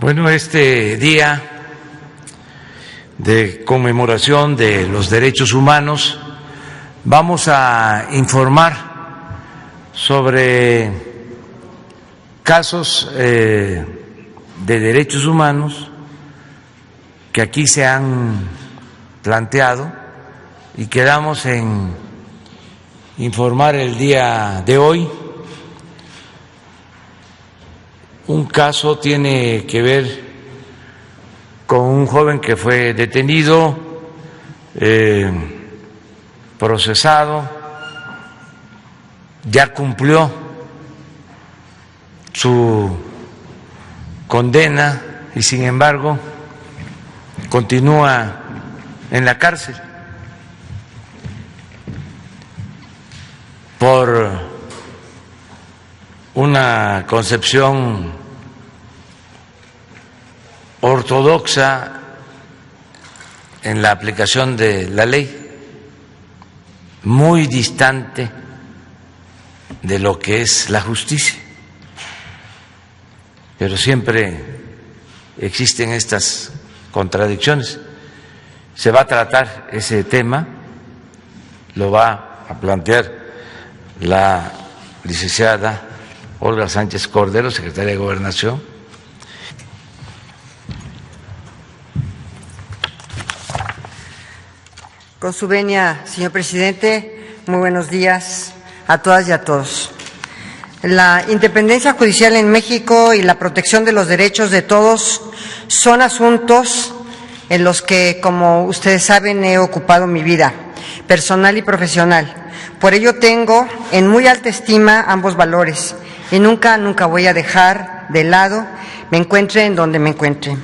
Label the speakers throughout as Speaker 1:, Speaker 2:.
Speaker 1: Bueno, este día de conmemoración de los derechos humanos vamos a informar sobre casos de derechos humanos que aquí se han planteado y quedamos en informar el día de hoy. Un caso tiene que ver con un joven que fue detenido, procesado, ya cumplió su condena y sin embargo continúa en la cárcel por una concepción ortodoxa en la aplicación de la ley, muy distante de lo que es la justicia. Pero siempre existen estas contradicciones. Se va a tratar ese tema, lo va a plantear la licenciada Olga Sánchez Cordero, secretaria de Gobernación.
Speaker 2: Con su venia, señor presidente, muy buenos días a todas y a todos. La independencia judicial en México y la protección de los derechos de todos son asuntos en los que, como ustedes saben, he ocupado mi vida personal y profesional. Por ello tengo en muy alta estima ambos valores y nunca voy a dejar de lado, me encuentre en donde me encuentre.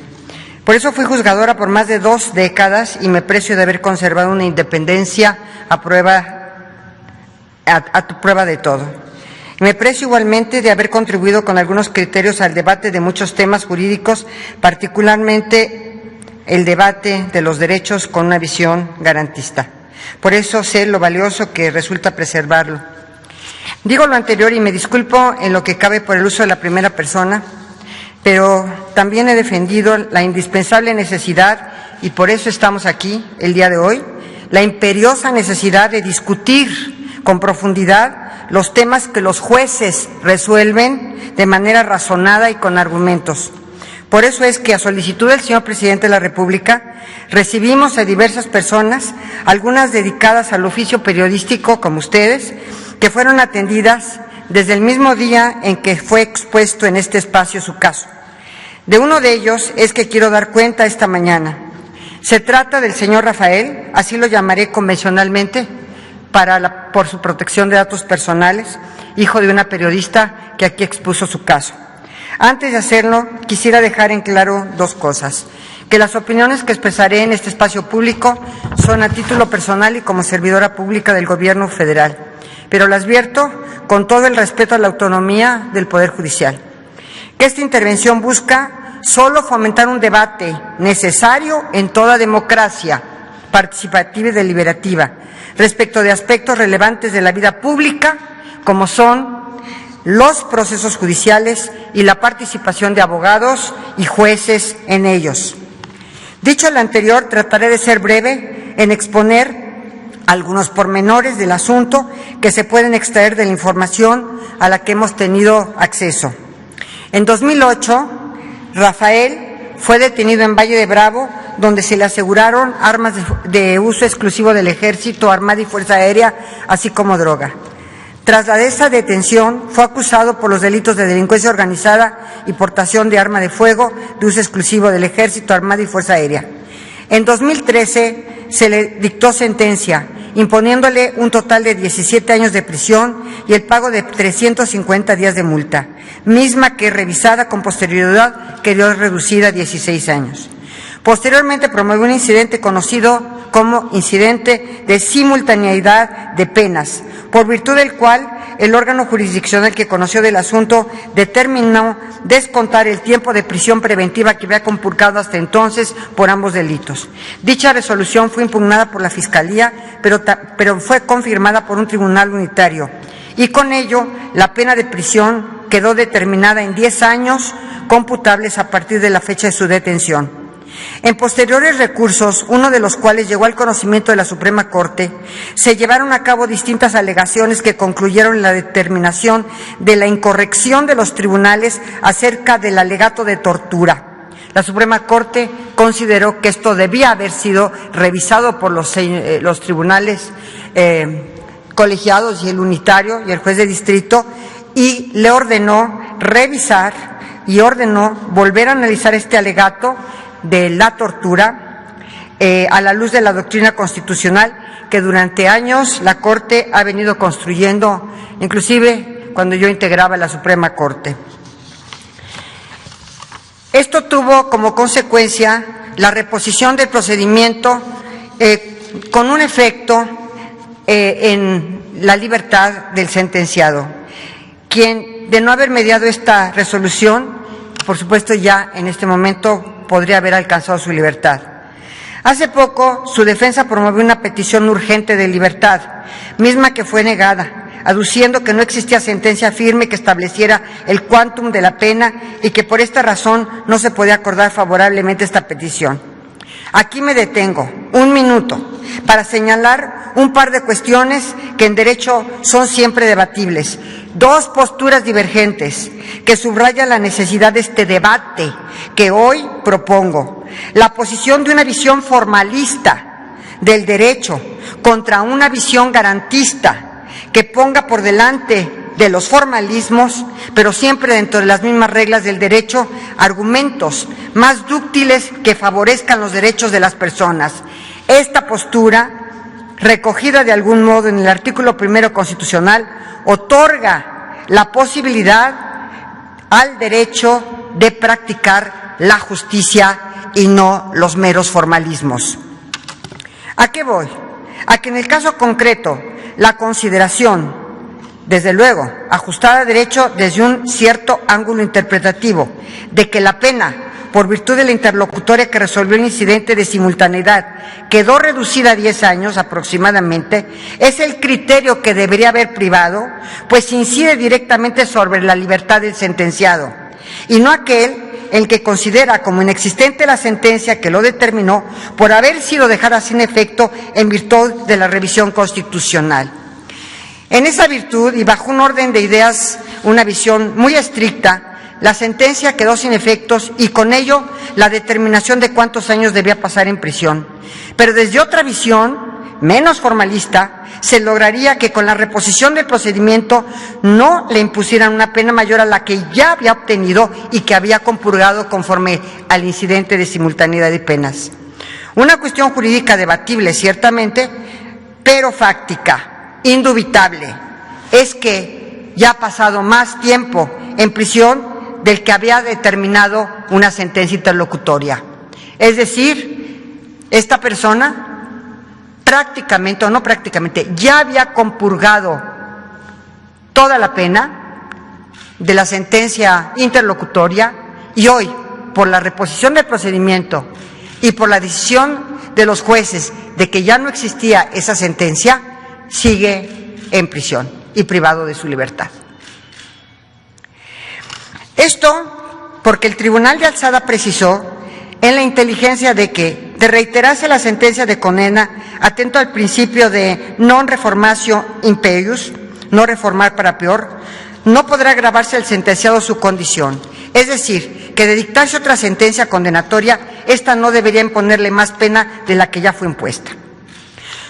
Speaker 2: Por eso fui juzgadora por más de 2 décadas y me precio de haber conservado una independencia a prueba de todo. Me precio igualmente de haber contribuido con algunos criterios al debate de muchos temas jurídicos, particularmente el debate de los derechos con una visión garantista. Por eso sé lo valioso que resulta preservarlo. Digo lo anterior y me disculpo en lo que cabe por el uso de la primera persona, pero también he defendido la indispensable necesidad, y por eso estamos aquí el día de hoy, la imperiosa necesidad de discutir con profundidad los temas que los jueces resuelven de manera razonada y con argumentos. Por eso es que, a solicitud del señor presidente de la República, recibimos a diversas personas, algunas dedicadas al oficio periodístico, como ustedes, que fueron atendidas desde el mismo día en que fue expuesto en este espacio su caso. De uno de ellos es que quiero dar cuenta esta mañana. Se trata del señor Rafael, así lo llamaré convencionalmente, por su protección de datos personales, hijo de una periodista que aquí expuso su caso. Antes de hacerlo, quisiera dejar en claro 2 cosas: que las opiniones que expresaré en este espacio público son a título personal y como servidora pública del Gobierno federal, pero las vierto con todo el respeto a la autonomía del Poder Judicial. Que esta intervención busca solo fomentar un debate necesario en toda democracia participativa y deliberativa respecto de aspectos relevantes de la vida pública, como son los procesos judiciales y la participación de abogados y jueces en ellos. Dicho lo anterior, trataré de ser breve en exponer algunos pormenores del asunto que se pueden extraer de la información a la que hemos tenido acceso. En 2008, Rafael fue detenido en Valle de Bravo, donde se le aseguraron armas de uso exclusivo del Ejército, Armada y Fuerza Aérea, así como droga. Tras esa detención, fue acusado por los delitos de delincuencia organizada y portación de arma de fuego de uso exclusivo del Ejército, Armada y Fuerza Aérea. En 2013 se le dictó sentencia, imponiéndole un total de 17 años de prisión y el pago de 350 días de multa, misma que, revisada con posterioridad, quedó reducida a 16 años. Posteriormente promovió un incidente conocido como incidente de simultaneidad de penas, por virtud del cual el órgano jurisdiccional que conoció del asunto determinó descontar el tiempo de prisión preventiva que había compurcado hasta entonces por ambos delitos. Dicha resolución fue impugnada por la Fiscalía, pero fue confirmada por un tribunal unitario, y con ello la pena de prisión quedó determinada en 10 años computables a partir de la fecha de su detención. En posteriores recursos, uno de los cuales llegó al conocimiento de la Suprema Corte, se llevaron a cabo distintas alegaciones que concluyeron en la determinación de la incorrección de los tribunales acerca del alegato de tortura. La Suprema Corte consideró que esto debía haber sido revisado por los tribunales colegiados y el unitario y el juez de distrito, y le ordenó revisar y ordenó volver a analizar este alegato de la tortura a la luz de la doctrina constitucional que durante años la Corte ha venido construyendo, inclusive cuando yo integraba la Suprema Corte. Esto tuvo como consecuencia la reposición del procedimiento con un efecto en la libertad del sentenciado, quien, de no haber mediado esta resolución, por supuesto ya en este momento podría haber alcanzado su libertad. Hace poco, su defensa promovió una petición urgente de libertad, misma que fue negada, aduciendo que no existía sentencia firme que estableciera el quantum de la pena y que por esta razón no se podía acordar favorablemente esta petición. Aquí me detengo, un minuto, para señalar un par de cuestiones que en derecho son siempre debatibles. Dos posturas divergentes que subrayan la necesidad de este debate que hoy propongo. La posición de una visión formalista del derecho contra una visión garantista que ponga por delante de los formalismos, pero siempre dentro de las mismas reglas del derecho, argumentos más dúctiles que favorezcan los derechos de las personas. Esta postura, recogida de algún modo en el artículo 1 constitucional, otorga la posibilidad al derecho de practicar la justicia y no los meros formalismos. ¿A qué voy? A que en el caso concreto, la consideración, desde luego, ajustada a derecho desde un cierto ángulo interpretativo, de que la pena, por virtud de la interlocutoria que resolvió el incidente de simultaneidad, quedó reducida a 10 años aproximadamente, es el criterio que debería haber privado, pues incide directamente sobre la libertad del sentenciado, y no aquel el que considera como inexistente la sentencia que lo determinó por haber sido dejada sin efecto en virtud de la revisión constitucional. En esa virtud, y bajo un orden de ideas, una visión muy estricta, la sentencia quedó sin efectos y con ello la determinación de cuántos años debía pasar en prisión. Pero desde otra visión, menos formalista, se lograría que con la reposición del procedimiento no le impusieran una pena mayor a la que ya había obtenido y que había compurgado conforme al incidente de simultaneidad de penas. Una cuestión jurídica debatible, ciertamente, pero fáctica. Indubitable es que ya ha pasado más tiempo en prisión del que había determinado una sentencia interlocutoria. Es decir, esta persona prácticamente, o no prácticamente, ya había compurgado toda la pena de la sentencia interlocutoria y hoy, por la reposición del procedimiento y por la decisión de los jueces de que ya no existía esa sentencia, sigue en prisión y privado de su libertad. Esto porque el Tribunal de Alzada precisó en la inteligencia de que, de reiterarse la sentencia de condena, atento al principio de non reformatio imperius, no reformar para peor, no podrá agravarse al sentenciado su condición. Es decir, que de dictarse otra sentencia condenatoria, esta no debería imponerle más pena de la que ya fue impuesta.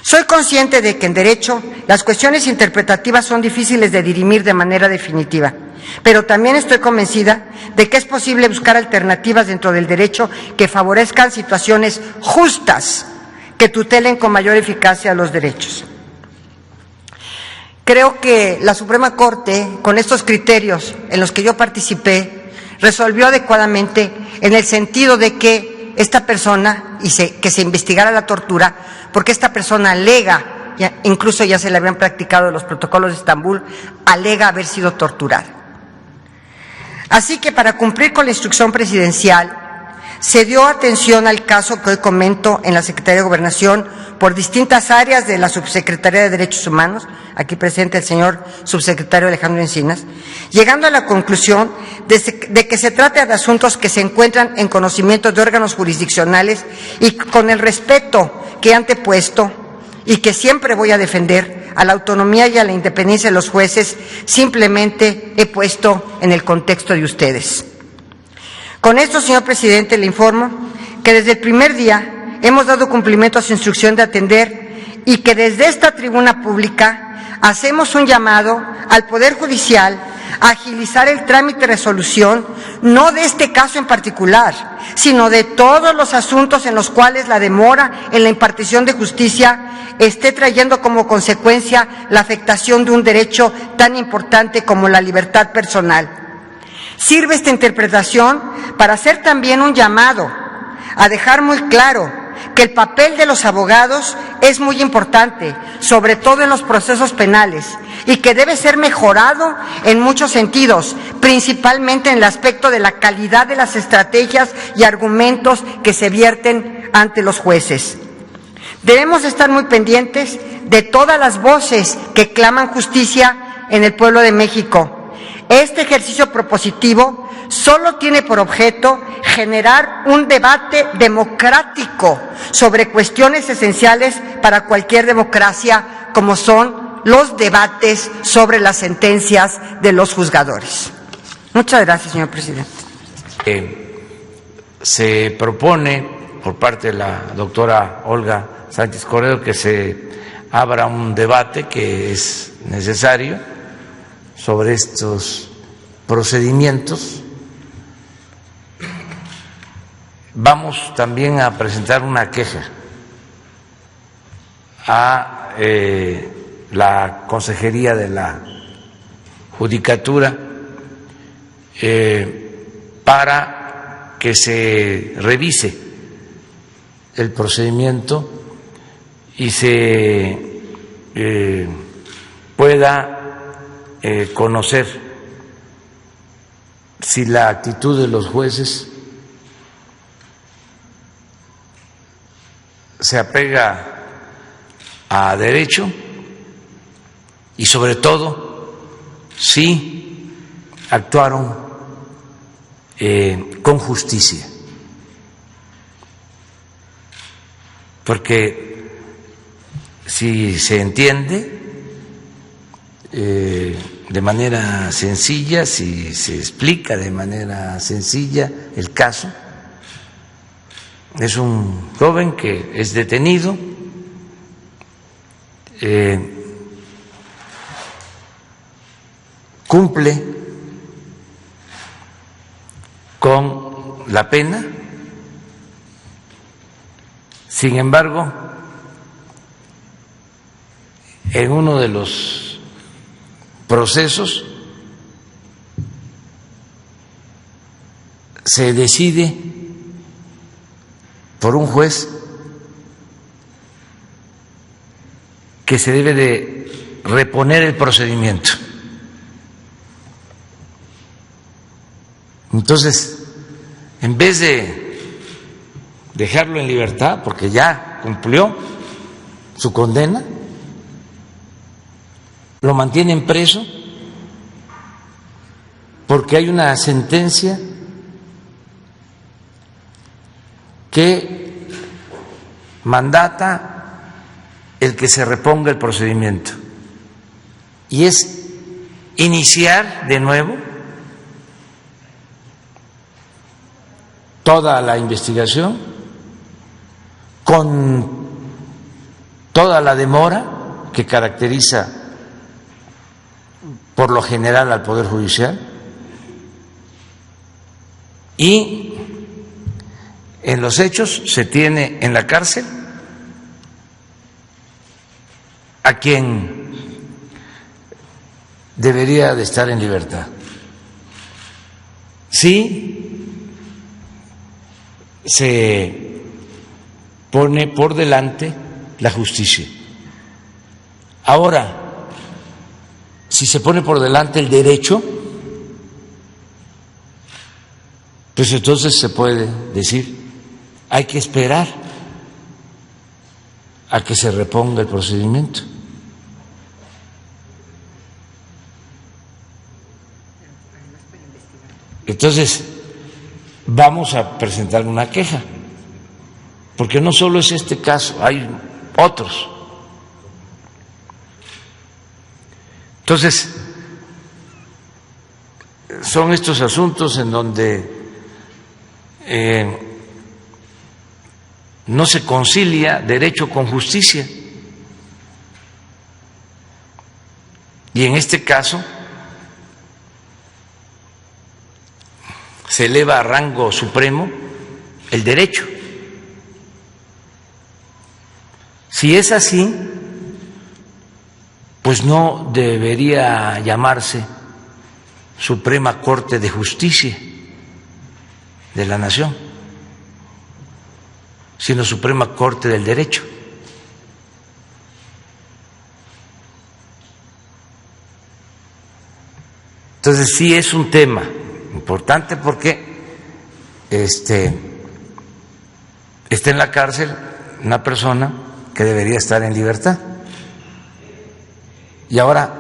Speaker 2: Soy consciente de que en derecho las cuestiones interpretativas son difíciles de dirimir de manera definitiva, pero también estoy convencida de que es posible buscar alternativas dentro del derecho que favorezcan situaciones justas, que tutelen con mayor eficacia los derechos. Creo que la Suprema Corte, con estos criterios en los que yo participé, resolvió adecuadamente en el sentido de que esta persona, que se investigara la tortura, porque esta persona alega, incluso ya se le habían practicado los protocolos de Estambul, alega haber sido torturada. Así que para cumplir con la instrucción presidencial se dio atención al caso que hoy comento en la Secretaría de Gobernación por distintas áreas de la Subsecretaría de Derechos Humanos, aquí presente el señor subsecretario Alejandro Encinas, llegando a la conclusión de que se trata de asuntos que se encuentran en conocimiento de órganos jurisdiccionales y con el respeto que he antepuesto y que siempre voy a defender a la autonomía y a la independencia de los jueces, simplemente he puesto en el contexto de ustedes. Con esto, señor presidente, le informo que desde el primer día hemos dado cumplimiento a su instrucción de atender y que desde esta tribuna pública hacemos un llamado al Poder Judicial a agilizar el trámite de resolución, no de este caso en particular, sino de todos los asuntos en los cuales la demora en la impartición de justicia esté trayendo como consecuencia la afectación de un derecho tan importante como la libertad personal. Sirve esta interpretación para hacer también un llamado a dejar muy claro que el papel de los abogados es muy importante, sobre todo en los procesos penales, y que debe ser mejorado en muchos sentidos, principalmente en el aspecto de la calidad de las estrategias y argumentos que se vierten ante los jueces. Debemos estar muy pendientes de todas las voces que claman justicia en el pueblo de México. Este ejercicio propositivo solo tiene por objeto generar un debate democrático sobre cuestiones esenciales para cualquier democracia, como son los debates sobre las sentencias de los juzgadores. Muchas gracias, señor presidente.
Speaker 1: Se propone por parte de la doctora Olga Sánchez Cordero que se abra un debate que es necesario sobre estos procedimientos. Vamos también a presentar una queja a la Consejería de la Judicatura para que se revise el procedimiento y se pueda conocer si la actitud de los jueces se apega a derecho y sobre todo si actuaron con justicia, porque si se entiende de manera sencilla, si se explica de manera sencilla el caso, es un joven que es detenido, cumple con la pena, sin embargo, en uno de los procesos se decide por un juez que se debe de reponer el procedimiento. Entonces, en vez de dejarlo en libertad, porque ya cumplió su condena, lo mantienen preso porque hay una sentencia que mandata el que se reponga el procedimiento y es iniciar de nuevo toda la investigación con toda la demora que caracteriza por lo general al Poder Judicial, y en los hechos se tiene en la cárcel a quien debería de estar en libertad. Sí, se pone por delante la justicia. Ahora, si se pone por delante el derecho, pues entonces se puede decir, hay que esperar a que se reponga el procedimiento. Entonces, vamos a presentar una queja, porque no solo es este caso, hay otros. Entonces, son estos asuntos en donde no se concilia derecho con justicia. Y en este caso se eleva a rango supremo el derecho. Si es así, pues no debería llamarse Suprema Corte de Justicia de la Nación, sino Suprema Corte del Derecho. Entonces sí es un tema importante porque está en la cárcel una persona que debería estar en libertad. Y ahora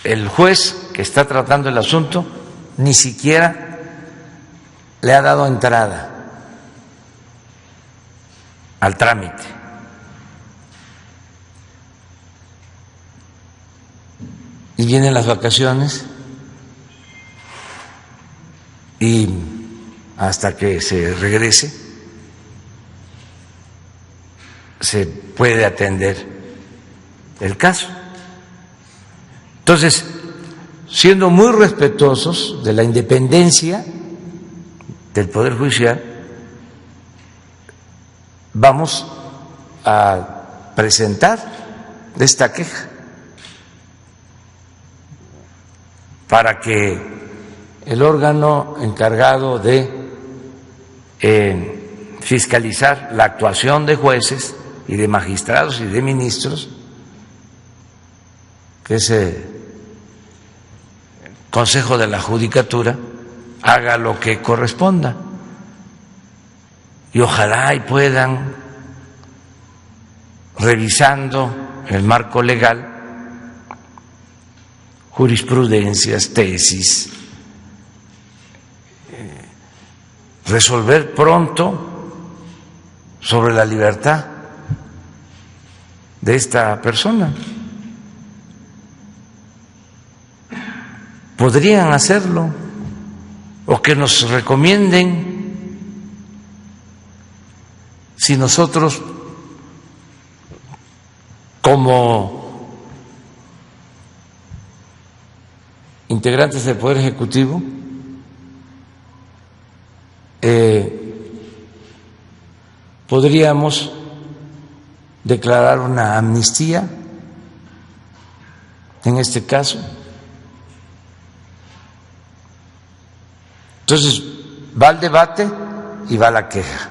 Speaker 1: el juez que está tratando el asunto ni siquiera le ha dado entrada al trámite. Y vienen las vacaciones y hasta que se regrese se puede atender el caso. Entonces, siendo muy respetuosos de la independencia del Poder Judicial, vamos a presentar esta queja para que el órgano encargado de fiscalizar la actuación de jueces y de magistrados y de ministros, que es el Consejo de la Judicatura, haga lo que corresponda. Y ojalá y puedan, revisando el marco legal, jurisprudencias, tesis, resolver pronto sobre la libertad de esta persona. Podrían hacerlo, o que nos recomienden si nosotros, como integrantes del Poder Ejecutivo, podríamos declarar una amnistía en este caso. Entonces va el debate y va la queja,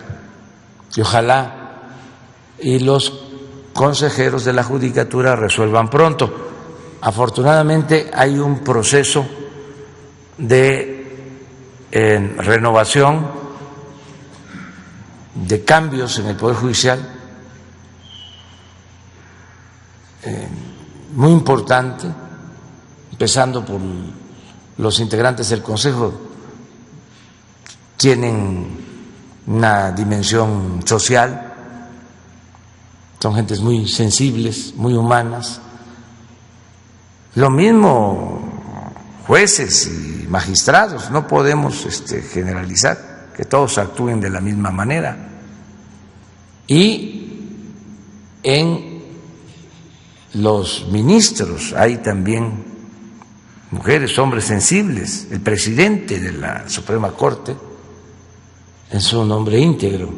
Speaker 1: y ojalá y los consejeros de la Judicatura resuelvan pronto. Afortunadamente hay un proceso de renovación, de cambios en el Poder Judicial muy importante, empezando por los integrantes del Consejo. Tienen una dimensión social, son gentes muy sensibles, muy humanas. Lo mismo jueces y magistrados, no podemos generalizar, que todos actúen de la misma manera. Y en los ministros hay también mujeres, hombres sensibles. El presidente de la Suprema Corte es un hombre íntegro,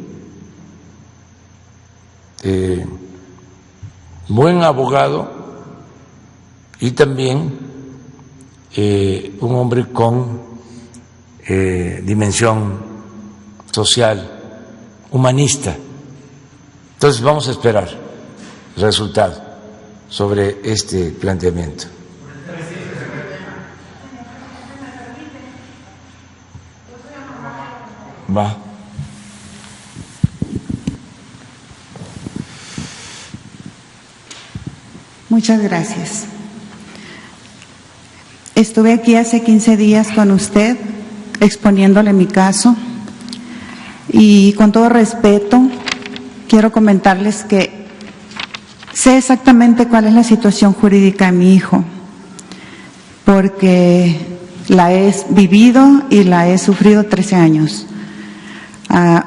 Speaker 1: buen abogado y también un hombre con dimensión social, humanista. Entonces vamos a esperar el resultado sobre este planteamiento. Va.
Speaker 3: Muchas gracias. Estuve aquí hace 15 días con usted exponiéndole mi caso y con todo respeto quiero comentarles que sé exactamente cuál es la situación jurídica de mi hijo, porque la he vivido y la he sufrido 13 años.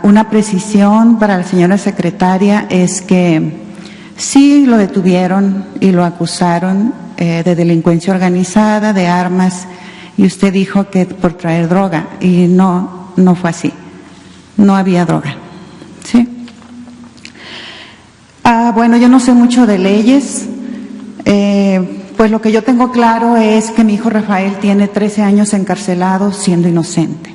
Speaker 3: Una precisión para la señora secretaria es que sí lo detuvieron y lo acusaron de delincuencia organizada, de armas, y usted dijo que por traer droga, y no fue así, no había droga, ¿sí? Bueno, yo no sé mucho de leyes, pues lo que yo tengo claro es que mi hijo Rafael tiene 13 años encarcelado siendo inocente.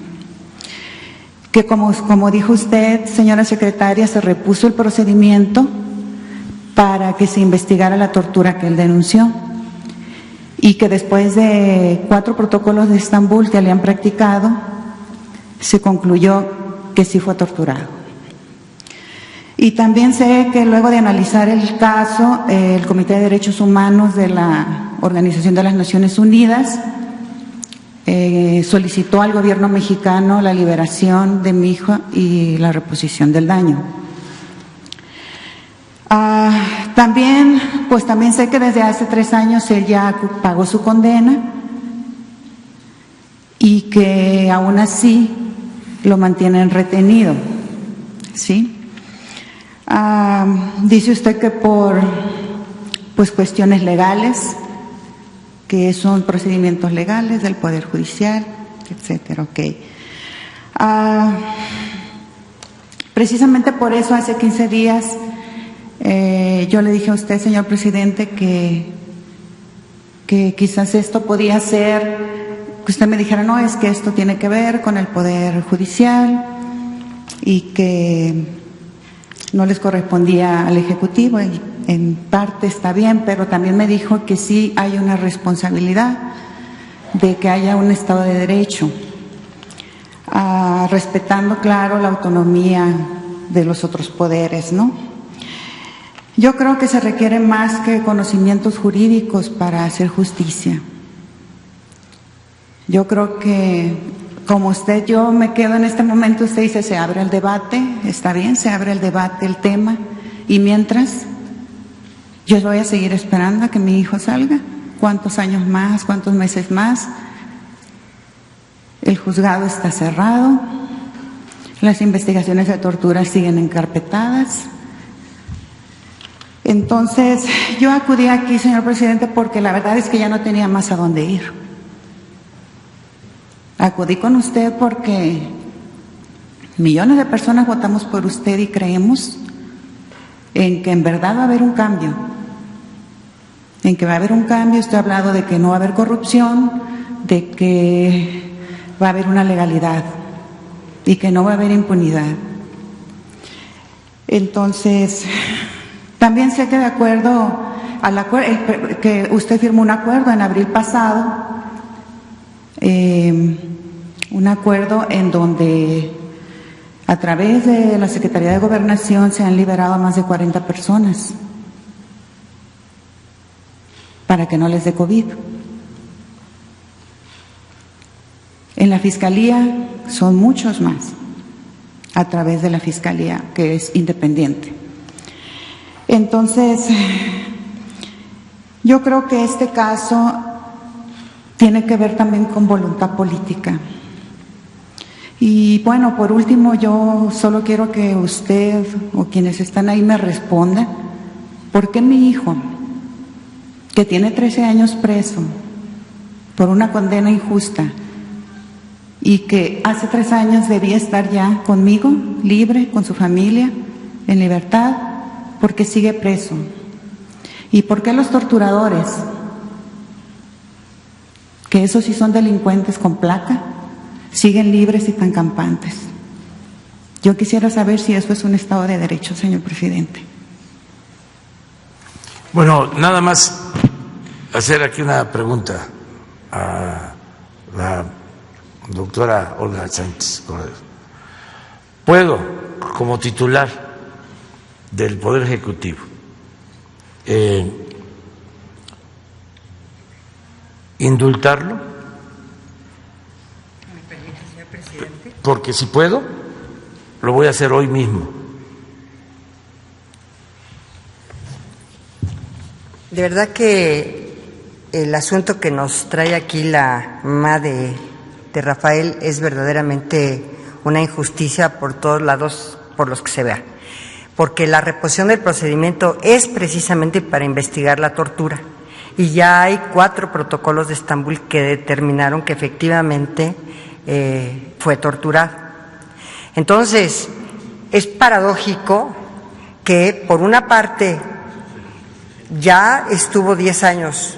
Speaker 3: Que como dijo usted, señora secretaria, se repuso el procedimiento para que se investigara la tortura que él denunció y que después de 4 protocolos de Estambul que le han practicado, se concluyó que sí fue torturado. Y también sé que luego de analizar el caso, el Comité de Derechos Humanos de la Organización de las Naciones Unidas solicitó al gobierno mexicano la liberación de mi hijo y la reposición del daño. También sé que desde hace 3 años él ya pagó su condena y que aún así lo mantienen retenido, ¿sí? Dice usted que por cuestiones legales, que son procedimientos legales del Poder Judicial, etcétera, ok. Precisamente por eso hace 15 días yo le dije a usted, señor presidente, que quizás esto podía ser, que usted me dijera, no, es que esto tiene que ver con el Poder Judicial y que no les correspondía al Ejecutivo, y en parte está bien, pero también me dijo que sí hay una responsabilidad de que haya un Estado de Derecho, respetando, claro, la autonomía de los otros poderes, ¿no? Yo creo que se requiere más que conocimientos jurídicos para hacer justicia. Yo creo que, como usted, yo me quedo en este momento, usted dice, se abre el debate, está bien, se abre el debate, el tema, y mientras, yo voy a seguir esperando a que mi hijo salga. ¿Cuántos años más? ¿Cuántos meses más? El juzgado está cerrado, las investigaciones de tortura siguen encarpetadas. Entonces, yo acudí aquí, señor presidente, porque la verdad es que ya no tenía más a dónde ir. Acudí con usted porque millones de personas votamos por usted y creemos en que en verdad va a haber un cambio. En que va a haber un cambio. Usted ha hablado de que no va a haber corrupción, de que va a haber una legalidad y que no va a haber impunidad. Entonces, también sé que de acuerdo que usted firmó un acuerdo en abril pasado, un acuerdo en donde a través de la Secretaría de Gobernación se han liberado a más de 40 personas para que no les dé COVID. En la Fiscalía son muchos más, a través de la Fiscalía, que es independiente. Entonces, yo creo que este caso tiene que ver también con voluntad política. Y bueno, por último, yo solo quiero que usted o quienes están ahí me respondan, ¿por qué mi hijo, que tiene 13 años preso por una condena injusta y que hace 3 años debía estar ya conmigo, libre, con su familia, en libertad, por qué sigue preso? ¿Y por qué los torturadores, que esos sí son delincuentes con placa, siguen libres y tan campantes? Yo quisiera saber si eso es un Estado de Derecho, señor presidente.
Speaker 1: Bueno, nada más hacer aquí una pregunta a la doctora Olga Sánchez Cordero. puedo, como titular del Poder Ejecutivo, indultarlo, porque si puedo, lo voy a hacer hoy mismo.
Speaker 2: De verdad que el asunto que nos trae aquí la mamá de Rafael es verdaderamente una injusticia por todos lados por los que se vea, porque la reposición del procedimiento es precisamente para investigar la tortura y ya hay 4 protocolos de Estambul que determinaron que efectivamente fue torturado. Entonces, es paradójico que por una parte ya estuvo 10 años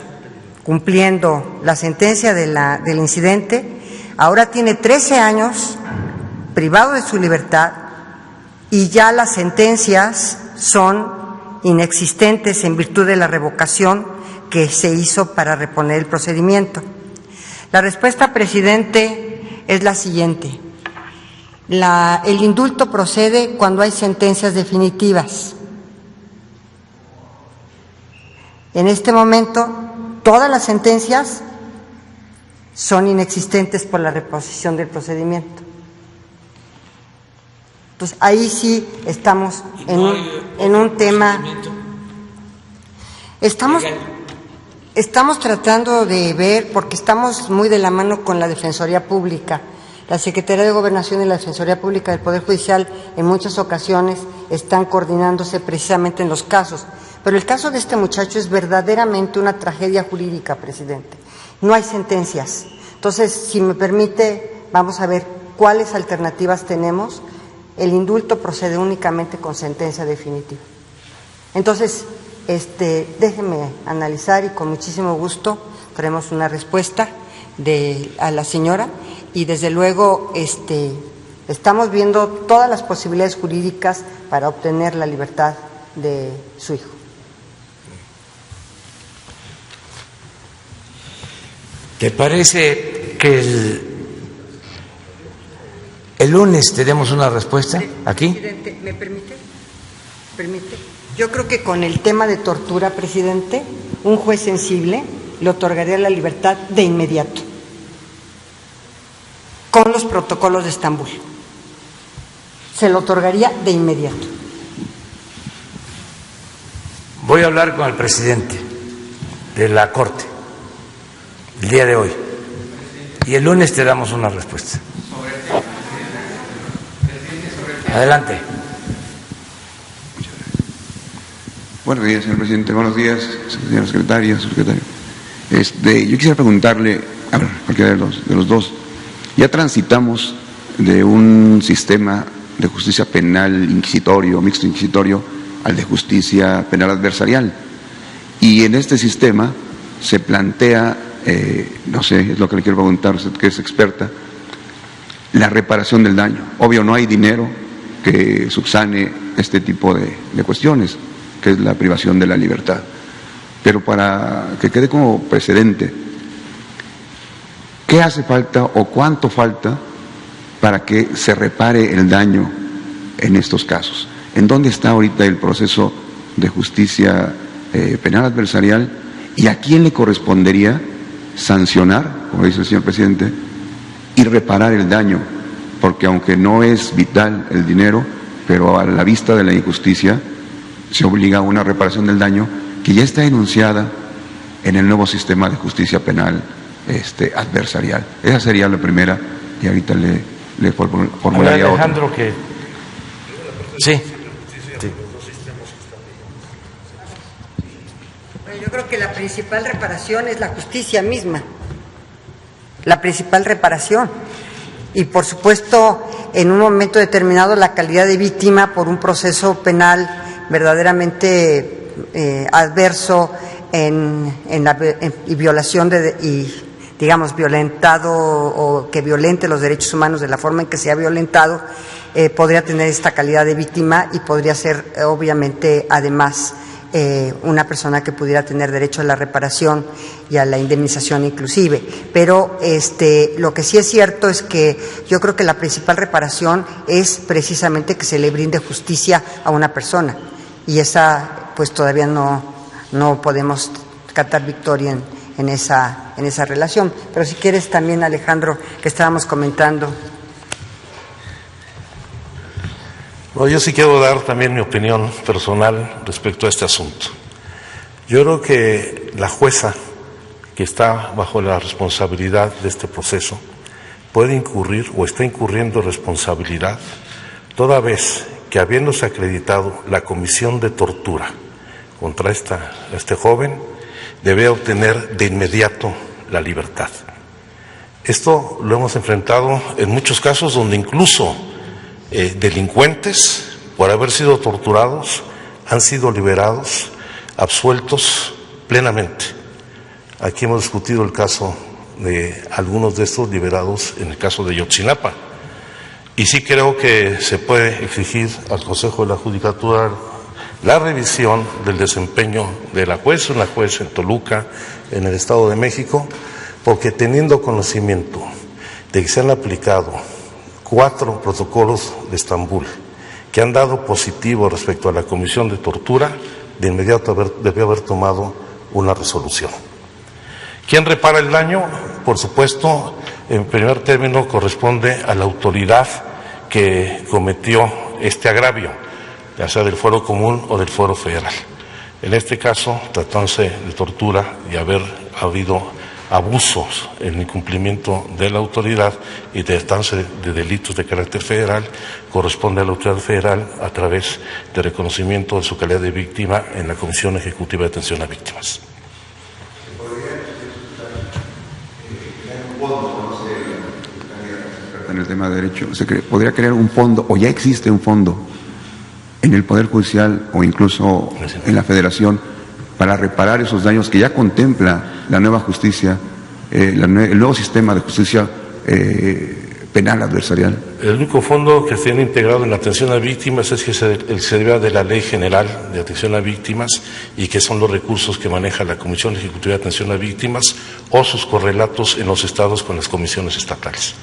Speaker 2: cumpliendo la sentencia del incidente, ahora tiene 13 años privado de su libertad y ya las sentencias son inexistentes en virtud de la revocación que se hizo para reponer el procedimiento. La respuesta, presidente, es la siguiente. El indulto procede cuando hay sentencias definitivas. En este momento, todas las sentencias son inexistentes por la reposición del procedimiento. Entonces, ahí sí estamos en un tema. Estamos tratando de ver, porque estamos muy de la mano con la Defensoría Pública. La Secretaría de Gobernación y la Defensoría Pública del Poder Judicial en muchas ocasiones están coordinándose precisamente en los casos. Pero el caso de este muchacho es verdaderamente una tragedia jurídica, presidente. No hay sentencias. Entonces, si me permite, vamos a ver cuáles alternativas tenemos. El indulto procede únicamente con sentencia definitiva. Entonces, déjeme analizar y con muchísimo gusto traemos una respuesta a la señora y desde luego estamos viendo todas las posibilidades jurídicas para obtener la libertad de su hijo.
Speaker 1: ¿Te parece que el lunes tenemos una respuesta aquí?
Speaker 2: Presidente, ¿me permite? Yo creo que con el tema de tortura, presidente, un juez sensible le otorgaría la libertad de inmediato, con los protocolos de Estambul. Se lo otorgaría de inmediato.
Speaker 1: Voy a hablar con el presidente de la Corte el día de hoy y el lunes te damos una respuesta. Adelante.
Speaker 4: Buenos días, señor presidente. Buenos días, señora secretaria, secretario. Yo quisiera preguntarle, a ver, cualquiera de los dos. Ya transitamos de un sistema de justicia penal inquisitorio, mixto inquisitorio, al de justicia penal adversarial. Y en este sistema se plantea, no sé, es lo que le quiero preguntar, usted que es experta, la reparación del daño. Obvio, no hay dinero que subsane este tipo de cuestiones, que es la privación de la libertad. Pero para que quede como precedente, ¿qué hace falta o cuánto falta para que se repare el daño en estos casos? ¿En dónde está ahorita el proceso de justicia penal adversarial y a quién le correspondería sancionar, como dice el señor presidente, y reparar el daño? Porque aunque no es vital el dinero, pero a la vista de la injusticia se obliga a una reparación del daño que ya está enunciada en el nuevo sistema de justicia penal adversarial. Esa sería la primera y ahorita le formularía otra.
Speaker 1: Alejandro, que sí.
Speaker 2: Yo creo que la principal reparación es la justicia misma, la principal reparación. Y por supuesto, en un momento determinado, la calidad de víctima por un proceso penal verdaderamente adverso y violación violentado o que violente los derechos humanos de la forma en que se ha violentado, podría tener esta calidad de víctima y podría ser obviamente además una persona que pudiera tener derecho a la reparación y a la indemnización inclusive. Pero lo que sí es cierto es que yo creo que la principal reparación es precisamente que se le brinde justicia a una persona, y esa pues todavía no podemos cantar victoria en esa relación. Pero si quieres también, Alejandro, que estábamos comentando.
Speaker 5: No, yo sí quiero dar también mi opinión personal respecto a este asunto. Yo creo que la jueza que está bajo la responsabilidad de este proceso puede incurrir o está incurriendo en responsabilidad toda vez que, habiéndose acreditado la comisión de tortura contra este joven, debe obtener de inmediato la libertad. Esto lo hemos enfrentado en muchos casos donde incluso delincuentes, por haber sido torturados, han sido liberados, absueltos plenamente. Aquí hemos discutido el caso de algunos de estos liberados en el caso de Yotzinapa. Y sí creo que se puede exigir al Consejo de la Judicatura la revisión del desempeño de la juez, una juez en Toluca, en el Estado de México, porque teniendo conocimiento de que se han aplicado 4 protocolos de Estambul que han dado positivo respecto a la comisión de tortura, de inmediato debió haber tomado una resolución. ¿Quién repara el daño? Por supuesto, en primer término corresponde a la autoridad que cometió este agravio, ya sea del fuero común o del fuero federal. En este caso, tratándose de tortura y haber habido abusos en el incumplimiento de la autoridad y de tratarse de delitos de carácter federal, corresponde a la autoridad federal a través de reconocimiento de su calidad de víctima en la Comisión Ejecutiva de Atención a Víctimas.
Speaker 4: En el tema de derecho, ¿podría crear un fondo, o ya existe un fondo en el Poder Judicial o incluso en la Federación para reparar esos daños que ya contempla la nueva justicia, el nuevo sistema de justicia penal adversarial?
Speaker 5: El único fondo que tiene integrado en la atención a víctimas es que se deriva de la Ley General de Atención a Víctimas, y que son los recursos que maneja la Comisión Ejecutiva de Atención a Víctimas o sus correlatos en los estados con las comisiones estatales.